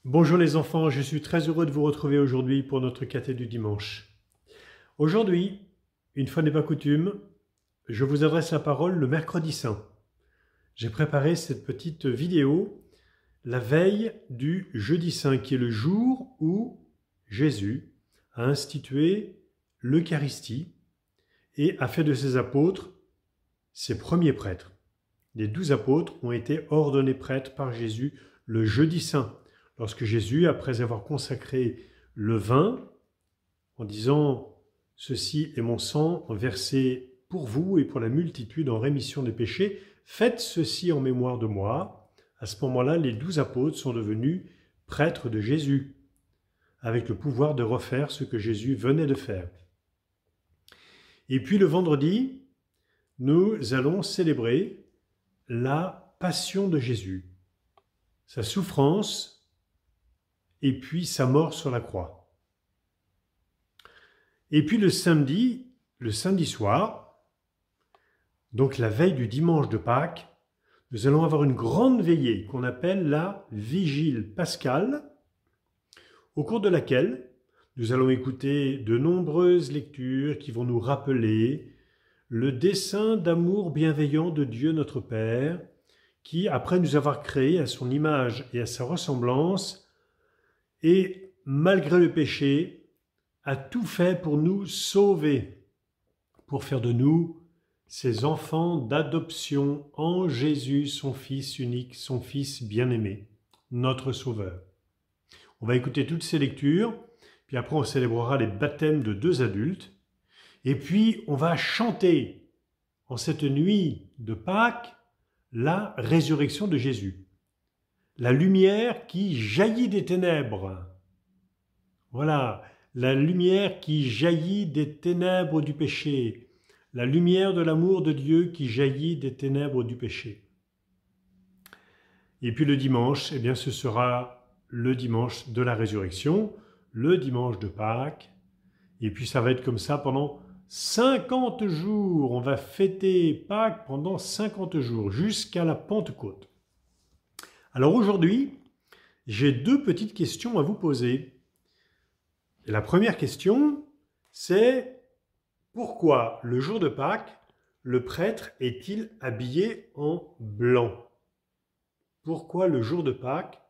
Bonjour les enfants, je suis très heureux de vous retrouver aujourd'hui pour notre caté du dimanche. Aujourd'hui, une fois n'est pas coutume, je vous adresse la parole le mercredi saint. J'ai préparé cette petite vidéo la veille du jeudi saint, qui est le jour où Jésus a institué l'Eucharistie et a fait de ses apôtres ses premiers prêtres. Les 12 apôtres ont été ordonnés prêtres par Jésus le jeudi saint, lorsque Jésus, après avoir consacré le vin, en disant « Ceci est mon sang versé pour vous et pour la multitude en rémission des péchés, faites ceci en mémoire de moi », à ce moment-là, les 12 apôtres sont devenus prêtres de Jésus, avec le pouvoir de refaire ce que Jésus venait de faire. Et puis le vendredi, nous allons célébrer la passion de Jésus, sa souffrance et puis sa mort sur la croix. Et puis le samedi soir, donc la veille du dimanche de Pâques, nous allons avoir une grande veillée qu'on appelle la Vigile pascale, au cours de laquelle nous allons écouter de nombreuses lectures qui vont nous rappeler le dessein d'amour bienveillant de Dieu notre Père, qui, après nous avoir créés à son image et à sa ressemblance, et malgré le péché, a tout fait pour nous sauver, pour faire de nous ses enfants d'adoption en Jésus, son Fils unique, son Fils bien-aimé, notre Sauveur. On va écouter toutes ces lectures, puis après on célébrera les baptêmes de 2 adultes, et puis on va chanter en cette nuit de Pâques la résurrection de Jésus. La lumière qui jaillit des ténèbres. Voilà, la lumière qui jaillit des ténèbres du péché. La lumière de l'amour de Dieu qui jaillit des ténèbres du péché. Et puis le dimanche, eh bien ce sera le dimanche de la résurrection, le dimanche de Pâques. Et puis ça va être comme ça pendant 50 jours. On va fêter Pâques pendant 50 jours, jusqu'à la Pentecôte. Alors aujourd'hui, j'ai 2 petites questions à vous poser. Et la première question, c'est pourquoi le jour de Pâques, le prêtre est-il habillé en blanc? Pourquoi le jour de Pâques,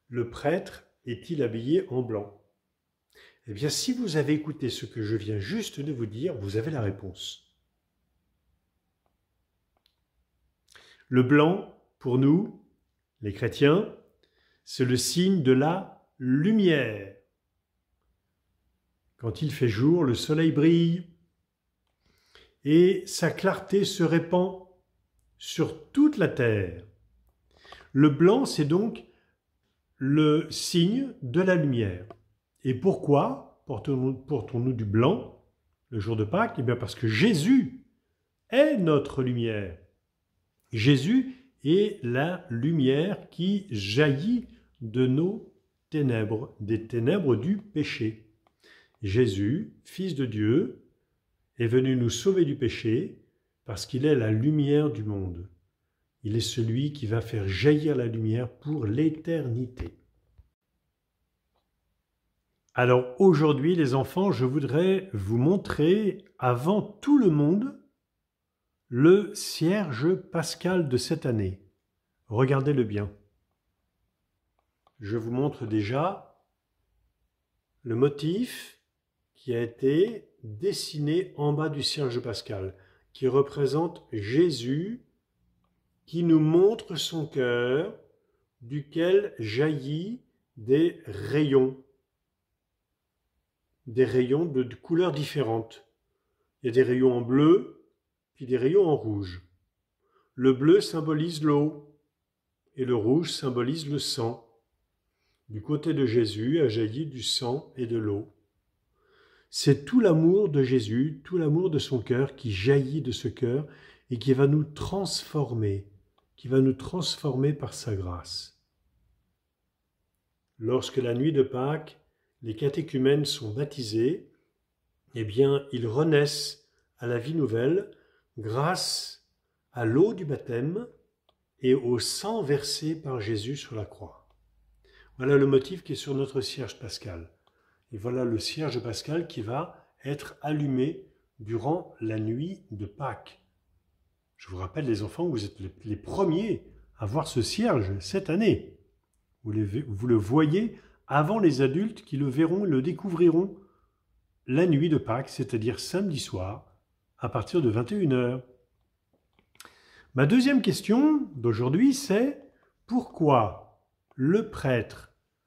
le prêtre est-il habillé en blanc? Eh bien, si vous avez écouté ce que je viens juste de vous dire, vous avez la réponse. Le blanc, pour nous, les chrétiens, c'est le signe de la lumière. Quand il fait jour, le soleil brille et sa clarté se répand sur toute la terre. Le blanc, c'est donc le signe de la lumière. Et pourquoi portons-nous du blanc le jour de Pâques? Eh bien parce que Jésus est notre lumière. Jésus est la lumière qui jaillit de nos ténèbres, des ténèbres du péché. Jésus, Fils de Dieu, est venu nous sauver du péché parce qu'il est la lumière du monde. Il est celui qui va faire jaillir la lumière pour l'éternité. Alors aujourd'hui, les enfants, je voudrais vous montrer avant tout le monde le cierge pascal de cette année. Regardez-le bien. Je vous montre déjà le motif qui a été dessiné en bas du cierge pascal, qui représente Jésus qui nous montre son cœur, duquel jaillit des rayons de couleurs différentes. Il y a des rayons en bleu, puis des rayons en rouge. Le bleu symbolise l'eau et le rouge symbolise le sang. Du côté de Jésus a jailli du sang et de l'eau. C'est tout l'amour de Jésus, tout l'amour de son cœur qui jaillit de ce cœur et qui va nous transformer par sa grâce. Lorsque la nuit de Pâques, les catéchumènes sont baptisés, eh bien, ils renaissent à la vie nouvelle grâce à l'eau du baptême et au sang versé par Jésus sur la croix. Voilà le motif qui est sur notre cierge pascal. Et voilà le cierge pascal qui va être allumé durant la nuit de Pâques. Je vous rappelle, les enfants, vous êtes les premiers à voir ce cierge cette année. Vous le voyez avant les adultes qui le verront et le découvriront la nuit de Pâques, c'est-à-dire samedi soir, à partir de 21h. Ma deuxième question d'aujourd'hui, c'est pourquoi le prêtre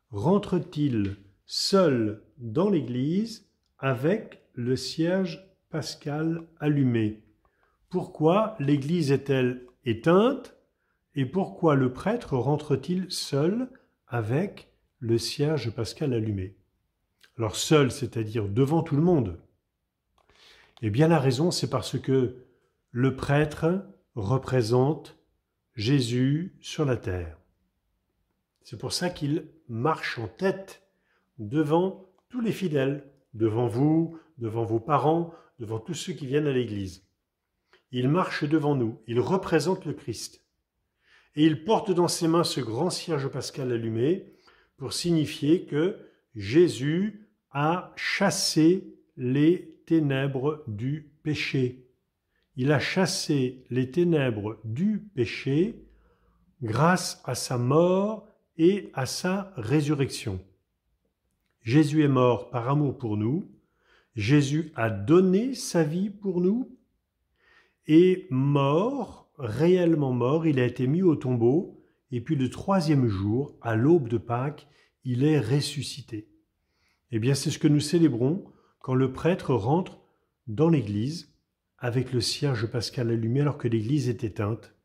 rentre-t-il seul dans l'église avec le cierge pascal allumé? Pourquoi l'église est-elle éteinte et pourquoi le prêtre rentre-t-il seul avec le cierge pascal allumé? Alors seul, c'est-à-dire devant tout le monde. Eh bien la raison, c'est parce que le prêtre représente Jésus sur la terre. C'est pour ça qu'il marche en tête devant tous les fidèles, devant vous, devant vos parents, devant tous ceux qui viennent à l'église. Il marche devant nous, il représente le Christ. Et il porte dans ses mains ce grand cierge pascal allumé pour signifier que Jésus a chassé les ténèbres du péché. Il a chassé les ténèbres du péché grâce à sa mort et à sa résurrection. Jésus est mort par amour pour nous, Jésus a donné sa vie pour nous, et mort, réellement mort, il a été mis au tombeau, et puis le troisième jour, à l'aube de Pâques, il est ressuscité. Eh bien, c'est ce que nous célébrons quand le prêtre rentre dans l'église avec le cierge pascal allumé alors que l'église est éteinte,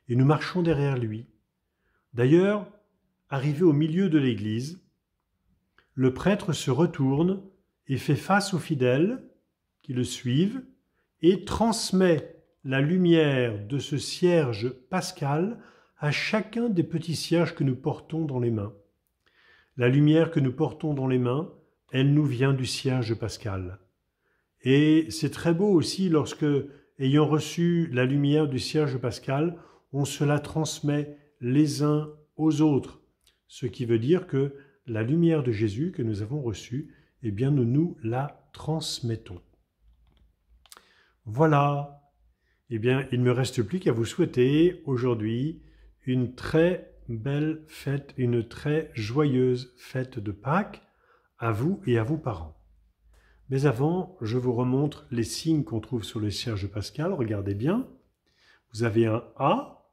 et nous marchons derrière lui. D'ailleurs, arrivé au milieu de l'église, le prêtre se retourne et fait face aux fidèles qui le suivent et transmet la lumière de ce cierge pascal à chacun des petits cierges que nous portons dans les mains. La lumière que nous portons dans les mains, elle nous vient du cierge pascal. Et c'est très beau aussi lorsque, ayant reçu la lumière du cierge pascal, on se la transmet les uns aux autres. Ce qui veut dire que la lumière de Jésus que nous avons reçue, eh bien nous nous la transmettons. Voilà. Eh bien, il ne me reste plus qu'à vous souhaiter aujourd'hui une très belle fête, une très joyeuse fête de Pâques à vous et à vos parents. Mais avant, je vous remontre les signes qu'on trouve sur le cierge pascal. Regardez bien. Vous avez un A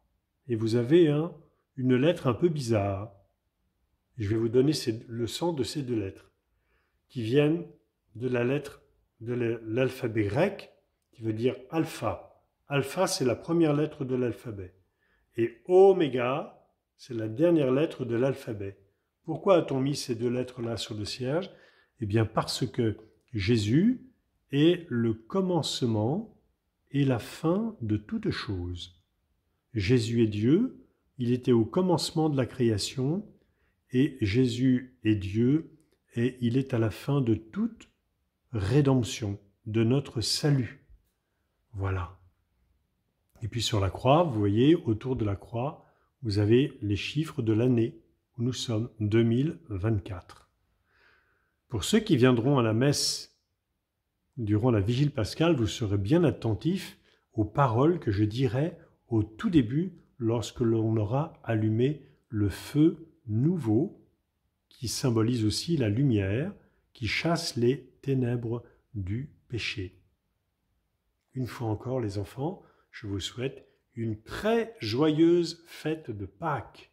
et vous avez une lettre un peu bizarre. Je vais vous donner le sens de ces deux lettres qui viennent de la lettre de l'alphabet grec qui veut dire alpha. Alpha, c'est la première lettre de l'alphabet. Et oméga, c'est la dernière lettre de l'alphabet. Pourquoi a-t-on mis ces deux lettres-là sur le cierge? Eh bien parce que Jésus est le commencement et la fin de toute chose. Jésus est Dieu, il était au commencement de la création, et Jésus est Dieu, et il est à la fin de toute rédemption, de notre salut. Voilà. Et puis sur la croix, vous voyez, autour de la croix, vous avez les chiffres de l'année où nous sommes, 2024. Pour ceux qui viendront à la messe durant la vigile pascale, vous serez bien attentifs aux paroles que je dirai au tout début lorsque l'on aura allumé le feu nouveau qui symbolise aussi la lumière qui chasse les ténèbres du péché. Une fois encore les enfants, je vous souhaite une très joyeuse fête de Pâques.